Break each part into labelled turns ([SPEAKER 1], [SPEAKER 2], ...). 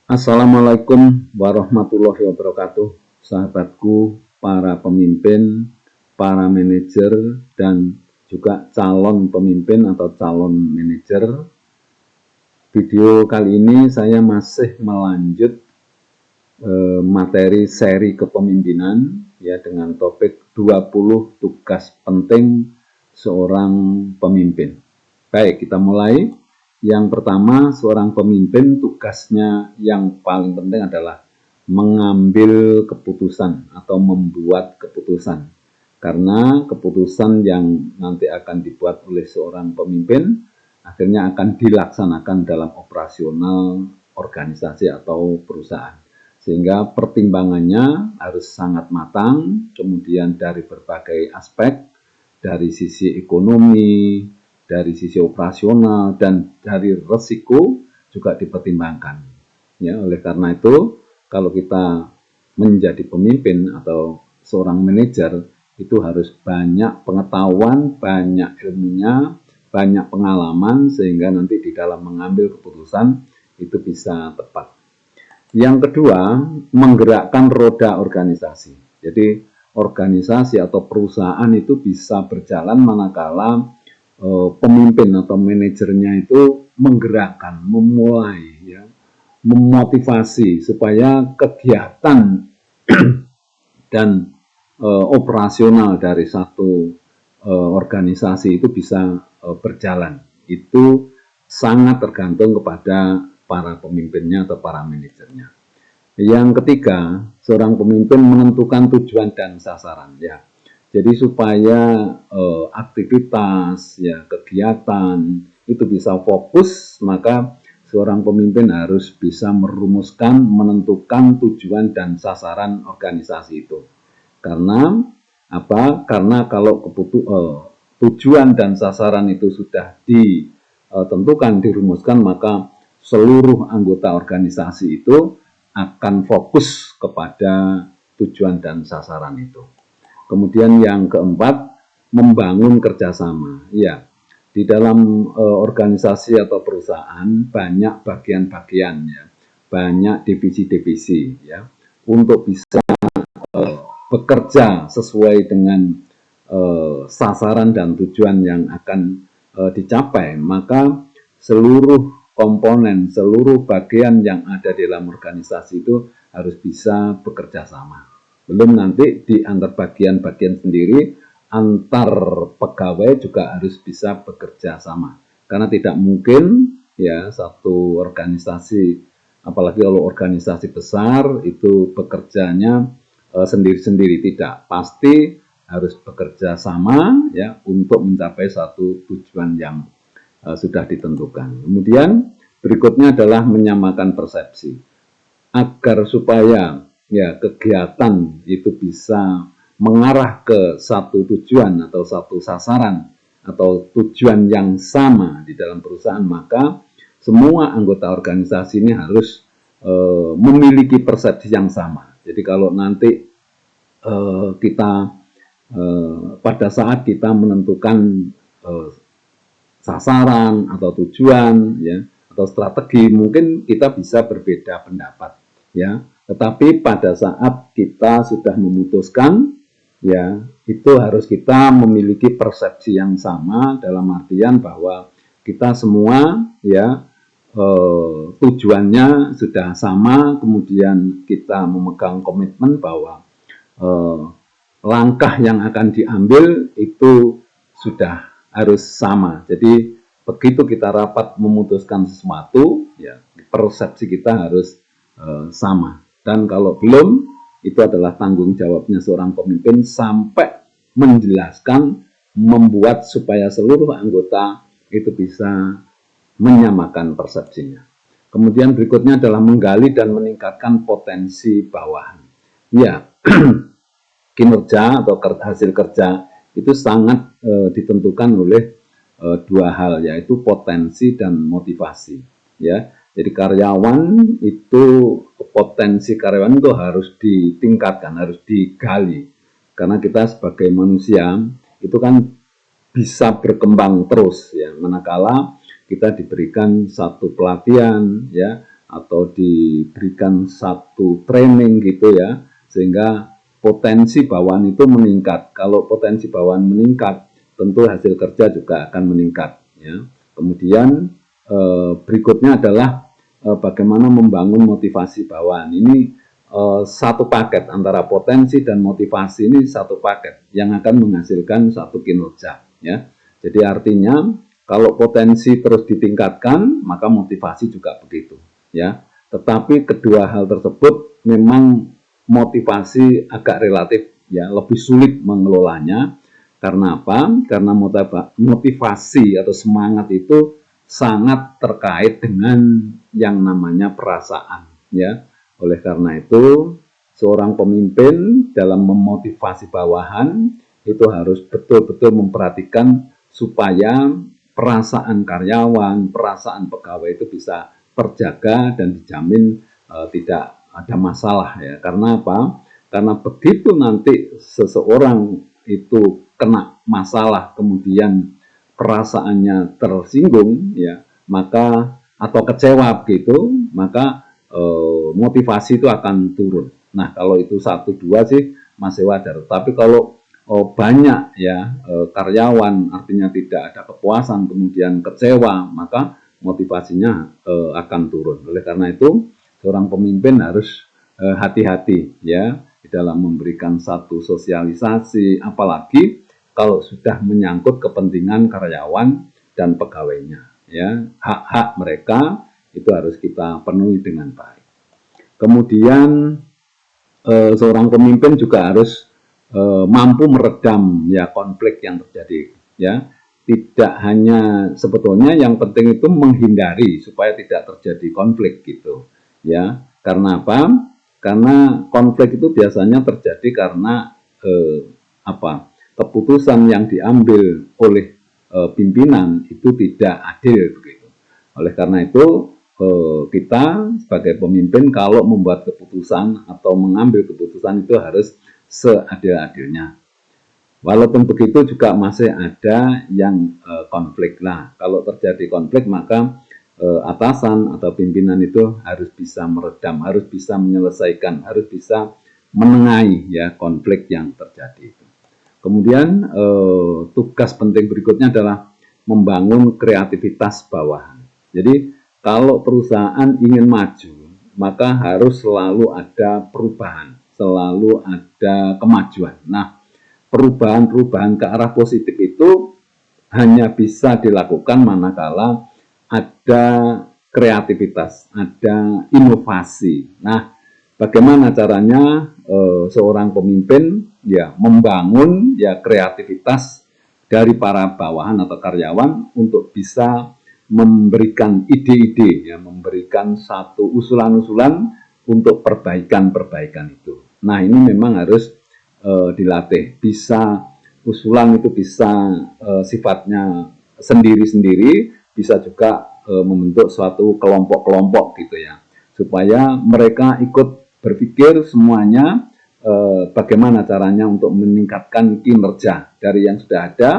[SPEAKER 1] Assalamualaikum warahmatullahi wabarakatuh, sahabatku, para pemimpin, para manajer, dan juga calon pemimpin atau calon manajer. Video kali ini saya masih melanjut materi seri kepemimpinan ya dengan topik 20 tugas penting seorang pemimpin. Baik, kita mulai. Yang pertama, seorang pemimpin tugasnya yang paling penting adalah mengambil keputusan atau membuat keputusan. Karena keputusan yang nanti akan dibuat oleh seorang pemimpin akhirnya akan dilaksanakan dalam operasional organisasi atau perusahaan. Sehingga pertimbangannya harus sangat matang, kemudian dari berbagai aspek, dari sisi ekonomi, dari sisi operasional, dan dari resiko juga dipertimbangkan. Ya, oleh karena itu, kalau kita menjadi pemimpin atau seorang manajer, itu harus banyak pengetahuan, banyak ilmunya, banyak pengalaman, sehingga nanti di dalam mengambil keputusan itu bisa tepat. Yang kedua, menggerakkan roda organisasi. Jadi, organisasi atau perusahaan itu bisa berjalan manakala pemimpin atau manajernya itu menggerakkan, memulai, ya, memotivasi supaya kegiatan dan operasional dari satu organisasi itu bisa berjalan. Itu sangat tergantung kepada para pemimpinnya atau para manajernya. Yang ketiga, seorang pemimpin menentukan tujuan dan sasaran. Ya, jadi supaya aktivitas, ya, kegiatan itu bisa fokus, maka seorang pemimpin harus bisa merumuskan, menentukan tujuan dan sasaran organisasi itu. Karena apa? Karena kalau tujuan dan sasaran itu sudah ditentukan, dirumuskan, maka seluruh anggota organisasi itu akan fokus kepada tujuan dan sasaran itu. Kemudian yang keempat, membangun kerjasama. Ya, di dalam organisasi atau perusahaan banyak bagian-bagian, ya, banyak divisi-divisi, ya, untuk bisa bekerja sesuai dengan sasaran dan tujuan yang akan dicapai, maka seluruh komponen, seluruh bagian yang ada di dalam organisasi itu harus bisa bekerja sama. Belum nanti di antar bagian-bagian sendiri, antar pegawai juga harus bisa bekerja sama. Karena tidak mungkin ya satu organisasi, apalagi kalau organisasi besar itu bekerjanya sendiri-sendiri, tidak. Pasti harus bekerja sama ya untuk mencapai satu tujuan yang sudah ditentukan. Kemudian berikutnya adalah menyamakan persepsi agar supaya ya kegiatan itu bisa mengarah ke satu tujuan atau satu sasaran atau tujuan yang sama di dalam perusahaan, maka semua anggota organisasi ini harus memiliki persepsi yang sama. Jadi kalau nanti kita pada saat kita menentukan sasaran atau tujuan, ya, atau strategi, mungkin kita bisa berbeda pendapat, ya. Tetapi pada saat kita sudah memutuskan, ya, itu harus kita memiliki persepsi yang sama dalam artian bahwa kita semua, ya, tujuannya sudah sama, kemudian kita memegang komitmen bahwa langkah yang akan diambil itu sudah harus sama. Jadi begitu kita rapat memutuskan sesuatu, ya, persepsi kita harus sama. Dan kalau belum, itu adalah tanggung jawabnya seorang pemimpin sampai menjelaskan, membuat supaya seluruh anggota itu bisa menyamakan persepsinya. Kemudian berikutnya adalah menggali dan meningkatkan potensi bawahan. Ya, kinerja atau hasil kerja itu sangat ditentukan oleh dua hal, yaitu potensi dan motivasi. Ya, jadi karyawan itu, potensi karyawan itu harus ditingkatkan, harus digali, karena kita sebagai manusia itu kan bisa berkembang terus, ya, manakala kita diberikan satu pelatihan, ya, atau diberikan satu training gitu ya, sehingga potensi bawahan itu meningkat. Kalau potensi bawahan meningkat, tentu hasil kerja juga akan meningkat ya. Kemudian berikutnya adalah bagaimana membangun motivasi bawahan. Ini satu paket, antara potensi dan motivasi ini satu paket yang akan menghasilkan satu kinerja ya. Jadi artinya kalau potensi terus ditingkatkan, maka motivasi juga begitu ya. Tetapi kedua hal tersebut memang motivasi agak relatif ya, lebih sulit mengelolanya. Karena apa? Karena motivasi atau semangat itu sangat terkait dengan yang namanya perasaan ya. Oleh karena itu, seorang pemimpin dalam memotivasi bawahan itu harus betul-betul memperhatikan supaya perasaan karyawan, perasaan pegawai itu bisa terjaga dan dijamin tidak ada masalah ya. Karena apa? Karena begitu nanti seseorang itu kena masalah kemudian perasaannya tersinggung ya, maka atau kecewa begitu, maka motivasi itu akan turun. Nah, kalau itu 1-2 sih masih wajar. Tapi kalau banyak ya karyawan, artinya tidak ada kepuasan, kemudian kecewa, maka motivasinya akan turun. Oleh karena itu, seorang pemimpin harus hati-hati ya di dalam memberikan satu sosialisasi, apalagi kalau sudah menyangkut kepentingan karyawan dan pegawainya ya, hak-hak mereka itu harus kita penuhi dengan baik. Kemudian seorang pemimpin juga harus mampu meredam ya konflik yang terjadi ya. Tidak hanya, sebetulnya yang penting itu menghindari supaya tidak terjadi konflik gitu ya. Karena apa? Karena konflik itu biasanya terjadi karena keputusan yang diambil oleh pimpinan itu tidak adil begitu. Oleh karena itu kita sebagai pemimpin kalau membuat keputusan atau mengambil keputusan itu harus seadil-adilnya. Walaupun begitu juga masih ada yang konflik. Nah, kalau terjadi konflik maka atasan atau pimpinan itu harus bisa meredam, harus bisa menyelesaikan, harus bisa menengahi ya konflik yang terjadi. Kemudian tugas penting berikutnya adalah membangun kreativitas bawahan. Jadi kalau perusahaan ingin maju, maka harus selalu ada perubahan, selalu ada kemajuan. Nah, perubahan-perubahan ke arah positif itu hanya bisa dilakukan manakala ada kreativitas, ada inovasi. Nah, bagaimana caranya seorang pemimpin ya membangun ya kreativitas dari para bawahan atau karyawan untuk bisa memberikan ide-ide ya, memberikan satu usulan-usulan untuk perbaikan-perbaikan itu. Nah, ini memang harus dilatih. Bisa usulan itu bisa sifatnya sendiri-sendiri, bisa juga membentuk suatu kelompok-kelompok gitu ya, supaya mereka ikut berpikir semuanya bagaimana caranya untuk meningkatkan kinerja dari yang sudah ada,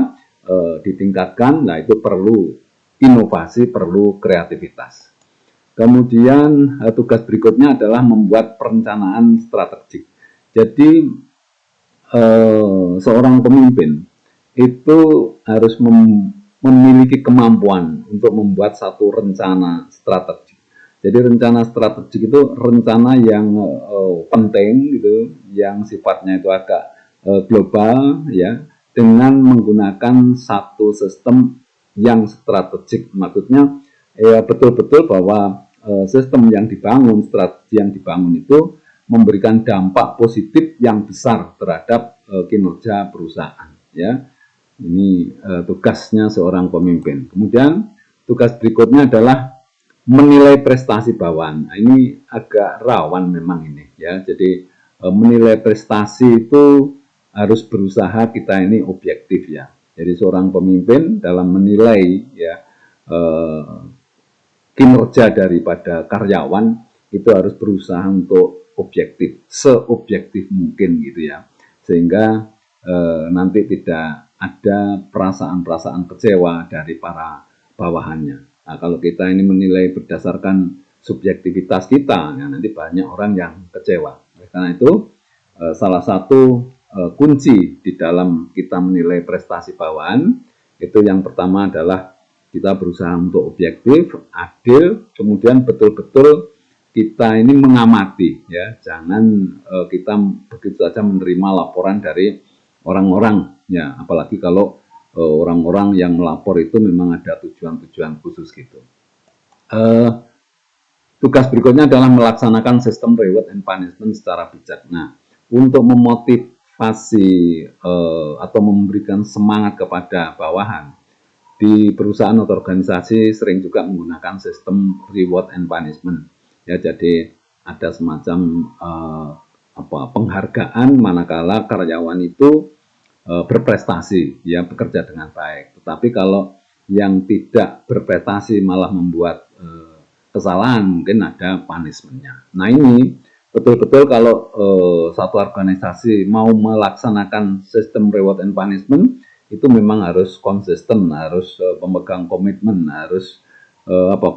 [SPEAKER 1] ditingkatkan. Nah, itu perlu inovasi, perlu kreativitas. Kemudian tugas berikutnya adalah membuat perencanaan strategik. Jadi seorang pemimpin itu harus memiliki kemampuan untuk membuat satu rencana strategik. Jadi rencana strategik itu rencana yang penting gitu, yang sifatnya itu agak global ya, dengan menggunakan satu sistem yang strategik. Maksudnya ya betul-betul bahwa sistem yang dibangun, strategi yang dibangun itu memberikan dampak positif yang besar terhadap kinerja perusahaan ya. Ini tugasnya seorang pemimpin. Kemudian tugas berikutnya adalah menilai prestasi bawahan. Nah, ini agak rawan memang ini ya. Jadi menilai prestasi itu harus berusaha kita ini objektif ya. Jadi seorang pemimpin dalam menilai ya kinerja daripada karyawan itu harus berusaha untuk objektif, seobjektif mungkin gitu ya, sehingga nanti tidak ada perasaan-perasaan kecewa dari para bawahannya. Nah, kalau kita ini menilai berdasarkan subjektivitas kita, ya, nanti banyak orang yang kecewa. Karena itu salah satu kunci di dalam kita menilai prestasi bawahan itu yang pertama adalah kita berusaha untuk objektif, adil, kemudian betul-betul kita ini mengamati, ya, jangan kita begitu saja menerima laporan dari orang-orang, ya, apalagi kalau orang-orang yang melapor itu memang ada tujuan-tujuan khusus gitu. Tugas berikutnya adalah melaksanakan sistem reward and punishment secara bijak. Nah, untuk memotivasi atau memberikan semangat kepada bawahan, di perusahaan atau organisasi sering juga menggunakan sistem reward and punishment. Ya, jadi ada semacam penghargaan manakala karyawan itu berprestasi, ya, bekerja dengan baik. Tetapi kalau yang tidak berprestasi malah membuat kesalahan, mungkin ada punishment-nya. Nah, ini betul-betul kalau satu organisasi mau melaksanakan sistem reward and punishment, itu memang harus konsisten, harus memegang komitmen, harus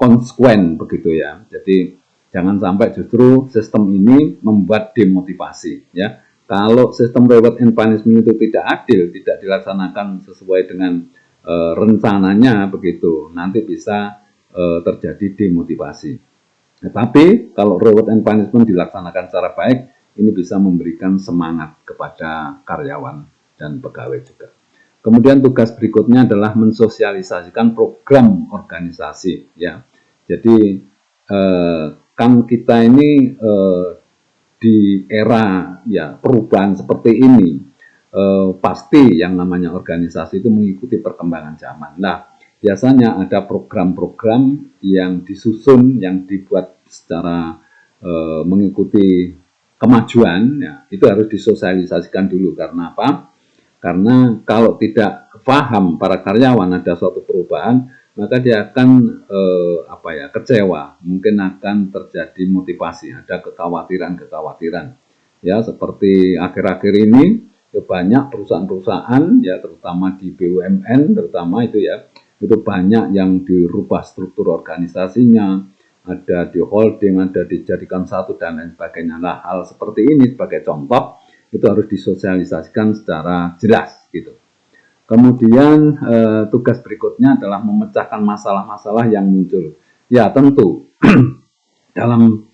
[SPEAKER 1] konsekuen begitu, ya. Jadi jangan sampai justru sistem ini membuat demotivasi, ya. Kalau sistem reward and punishment itu tidak adil, tidak dilaksanakan sesuai dengan rencananya begitu, nanti bisa terjadi demotivasi. Tetapi kalau reward and punishment dilaksanakan secara baik, ini bisa memberikan semangat kepada karyawan dan pegawai juga. Kemudian tugas berikutnya adalah mensosialisasikan program organisasi, ya. Jadi kan kita ini di era, ya, perubahan seperti ini, pasti yang namanya organisasi itu mengikuti perkembangan zaman. Nah, biasanya ada program-program yang disusun, yang dibuat secara mengikuti kemajuan, ya, itu harus disosialisasikan dulu. Karena apa? Karena kalau tidak paham para karyawan ada suatu perubahan, maka dia akan kecewa, mungkin akan terjadi motivasi, ada kekhawatiran, ya, seperti akhir-akhir ini ya, banyak perusahaan-perusahaan, ya, terutama di BUMN, terutama itu, ya, itu banyak yang dirubah struktur organisasinya, ada di holding, ada dijadikan satu dan lain sebagainya. Nah, hal seperti ini sebagai contoh itu harus disosialisasikan secara jelas gitu. Kemudian tugas berikutnya adalah memecahkan masalah-masalah yang muncul. Ya, tentu dalam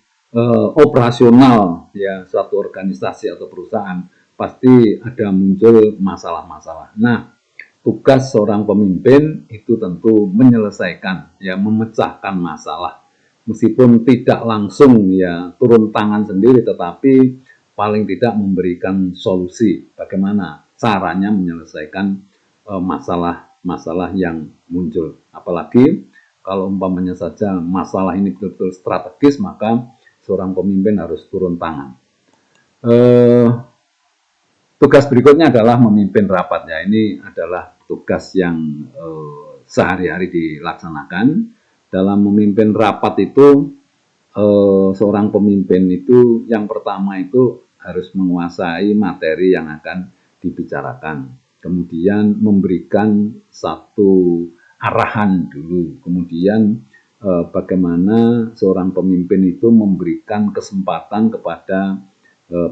[SPEAKER 1] operasional, ya, suatu organisasi atau perusahaan pasti ada muncul masalah-masalah. Nah, tugas seorang pemimpin itu tentu menyelesaikan, ya, memecahkan masalah. Meskipun tidak langsung, ya, turun tangan sendiri, tetapi paling tidak memberikan solusi bagaimana caranya menyelesaikan masalah-masalah yang muncul. Apalagi kalau umpamanya saja masalah ini betul-betul strategis, maka seorang pemimpin harus turun tangan. Tugas berikutnya adalah memimpin rapat, ya. Ini adalah tugas yang sehari-hari dilaksanakan. Dalam memimpin rapat itu, seorang pemimpin itu yang pertama itu harus menguasai materi yang akan dibicarakan, kemudian memberikan satu arahan dulu, kemudian bagaimana seorang pemimpin itu memberikan kesempatan kepada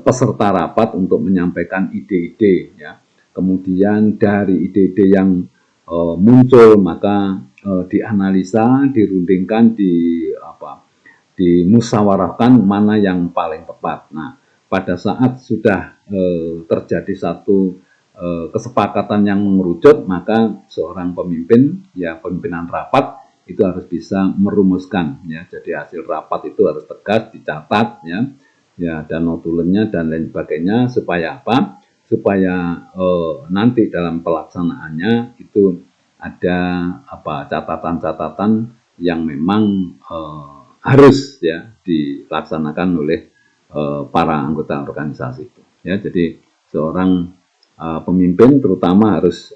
[SPEAKER 1] peserta rapat untuk menyampaikan ide-ide, ya. Kemudian dari ide-ide yang muncul maka dianalisa, dirundingkan, dimusyawarahkan mana yang paling tepat. Nah, pada saat sudah terjadi satu kesepakatan yang mengerucut, maka seorang pemimpin, ya, pimpinan rapat itu harus bisa merumuskan, ya. Jadi hasil rapat itu harus tegas dicatat, ya, dan notulennya dan lain sebagainya, supaya apa? Supaya nanti dalam pelaksanaannya itu ada catatan-catatan yang memang harus, ya, dilaksanakan oleh para anggota organisasi itu, ya. Jadi seorang pemimpin terutama harus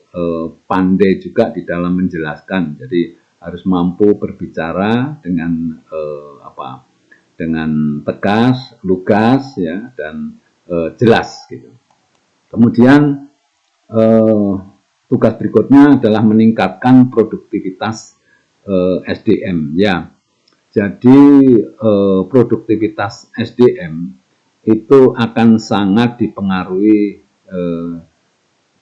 [SPEAKER 1] pandai juga di dalam menjelaskan. Jadi harus mampu berbicara dengan dengan tegas, lugas, ya, dan jelas gitu. Kemudian tugas berikutnya adalah meningkatkan produktivitas SDM, ya. Jadi produktivitas SDM itu akan sangat dipengaruhi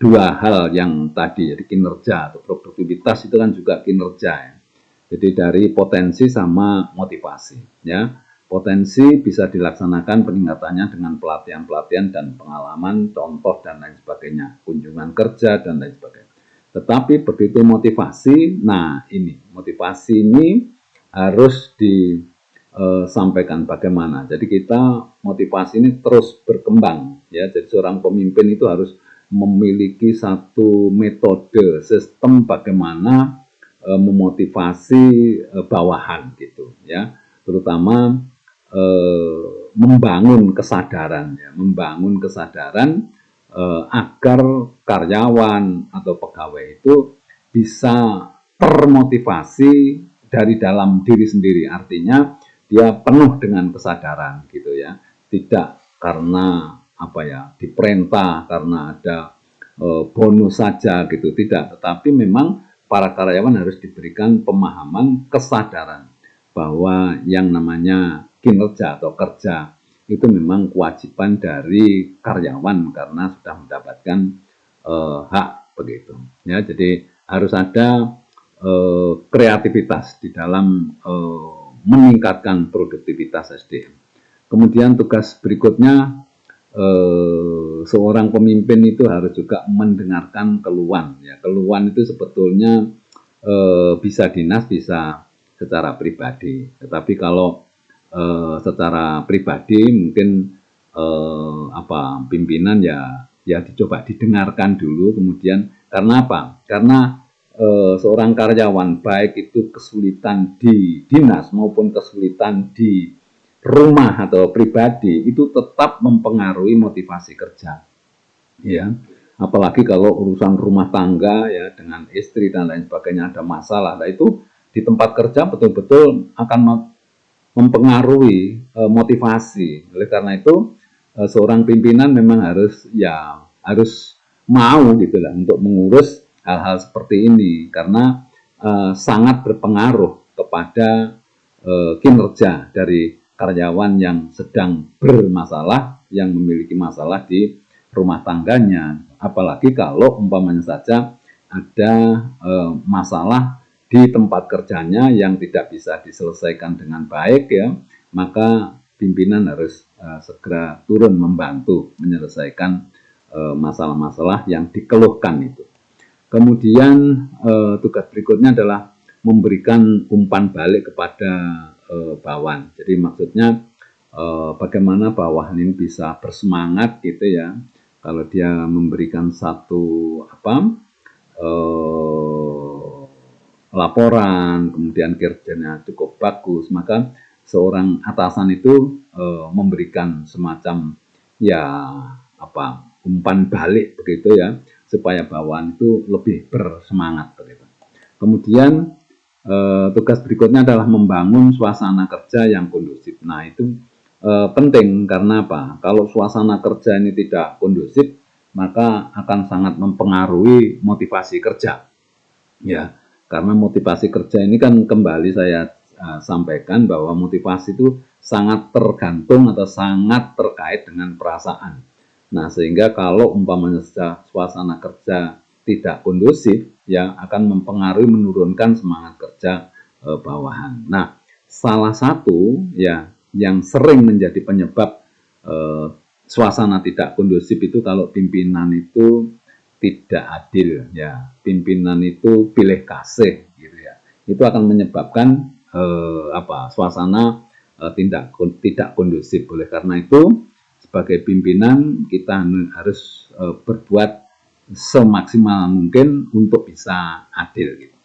[SPEAKER 1] dua hal yang tadi, jadi kinerja atau produktivitas itu kan juga kinerja ya. Jadi dari potensi sama motivasi ya. Potensi bisa dilaksanakan peningkatannya dengan pelatihan-pelatihan dan pengalaman, contoh dan lain sebagainya, kunjungan kerja dan lain sebagainya. Tetapi begitu motivasi, nah ini motivasi ini harus disampaikan bagaimana. Jadi kita motivasi ini terus berkembang ya. Jadi seorang pemimpin itu harus memiliki satu metode sistem bagaimana memotivasi bawahan gitu ya, terutama membangun kesadaran ya, membangun kesadaran agar karyawan atau pegawai itu bisa termotivasi dari dalam diri sendiri, artinya dia penuh dengan kesadaran gitu ya, tidak karena apa ya diperintah, karena ada bonus saja gitu, tidak, tetapi memang para karyawan harus diberikan pemahaman kesadaran bahwa yang namanya kinerja atau kerja itu memang kewajiban dari karyawan karena sudah mendapatkan hak begitu ya. Jadi harus ada kreativitas di dalam meningkatkan produktivitas SDM. Kemudian tugas berikutnya, seorang pemimpin itu harus juga mendengarkan keluhan ya. Keluhan itu sebetulnya bisa dinas, bisa secara pribadi. Tetapi kalau secara pribadi mungkin pimpinan ya dicoba didengarkan dulu, kemudian karena apa? Karena seorang karyawan baik itu kesulitan di dinas maupun kesulitan di rumah atau pribadi itu tetap mempengaruhi motivasi kerja ya. Apalagi kalau urusan rumah tangga ya dengan istri dan lain sebagainya ada masalah, nah itu di tempat kerja betul-betul akan mempengaruhi motivasi. Oleh karena itu seorang pimpinan memang harus mau gitu lah untuk mengurus hal-hal seperti ini, karena sangat berpengaruh kepada kinerja dari karyawan yang sedang bermasalah, yang memiliki masalah di rumah tangganya. Apalagi kalau umpamanya saja ada masalah di tempat kerjanya yang tidak bisa diselesaikan dengan baik ya, maka pimpinan harus segera turun membantu menyelesaikan masalah-masalah yang dikeluhkan itu. Kemudian tugas berikutnya adalah memberikan umpan balik kepada bawahan. Jadi maksudnya bagaimana bawahan ini bisa bersemangat gitu ya. Kalau dia memberikan satu laporan, kemudian kerjanya cukup bagus, maka seorang atasan itu memberikan semacam umpan balik begitu ya, supaya bawahan itu lebih bersemangat begitu. Kemudian tugas berikutnya adalah membangun suasana kerja yang kondusif. Nah itu penting, karena apa? Kalau suasana kerja ini tidak kondusif, maka akan sangat mempengaruhi motivasi kerja ya. Karena motivasi kerja ini kan kembali saya sampaikan bahwa motivasi itu sangat tergantung atau sangat terkait dengan perasaan. Nah, sehingga kalau umpamanya suasana kerja tidak kondusif, ya akan mempengaruhi, menurunkan semangat kerja bawahan. Nah, salah satu ya yang sering menjadi penyebab suasana tidak kondusif itu kalau pimpinan itu tidak adil ya, pimpinan itu pilih kasih gitu ya, itu akan menyebabkan suasana tidak kondusif. Oleh karena itu sebagai pimpinan kita harus berbuat semaksimal mungkin untuk bisa adil gitu.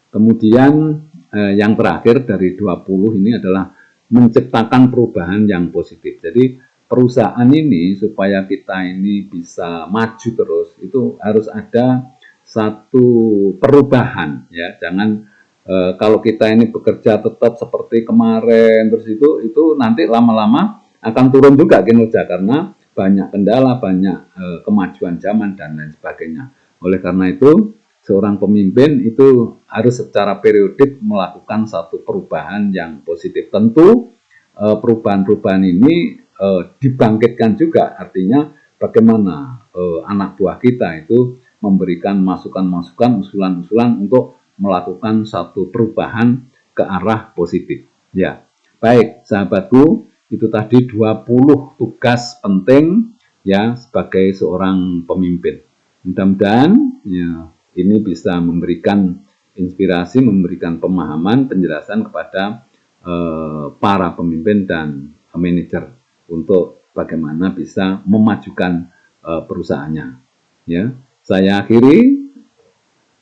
[SPEAKER 1] Kemudian yang terakhir dari 20 ini adalah menciptakan perubahan yang positif. Jadi perusahaan ini supaya kita ini bisa maju terus itu harus ada satu perubahan ya. Jangan kalau kita ini bekerja tetap seperti kemarin terus itu nanti lama-lama akan turun juga kinerja karena banyak kendala, banyak kemajuan zaman dan lain sebagainya. Oleh karena itu seorang pemimpin itu harus secara periodik melakukan satu perubahan yang positif. Tentu perubahan-perubahan ini dibangkitkan juga, artinya bagaimana anak buah kita itu memberikan masukan-masukan, usulan-usulan untuk melakukan satu perubahan ke arah positif. Ya, baik sahabatku, itu tadi 20 tugas penting ya sebagai seorang pemimpin. Mudah-mudahan ya, ini bisa memberikan inspirasi, memberikan pemahaman, penjelasan kepada para pemimpin dan manajer untuk bagaimana bisa memajukan perusahaannya. Ya, saya akhiri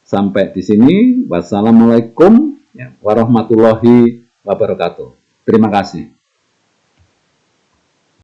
[SPEAKER 1] sampai di sini. Wassalamualaikum warahmatullahi wabarakatuh. Terima kasih.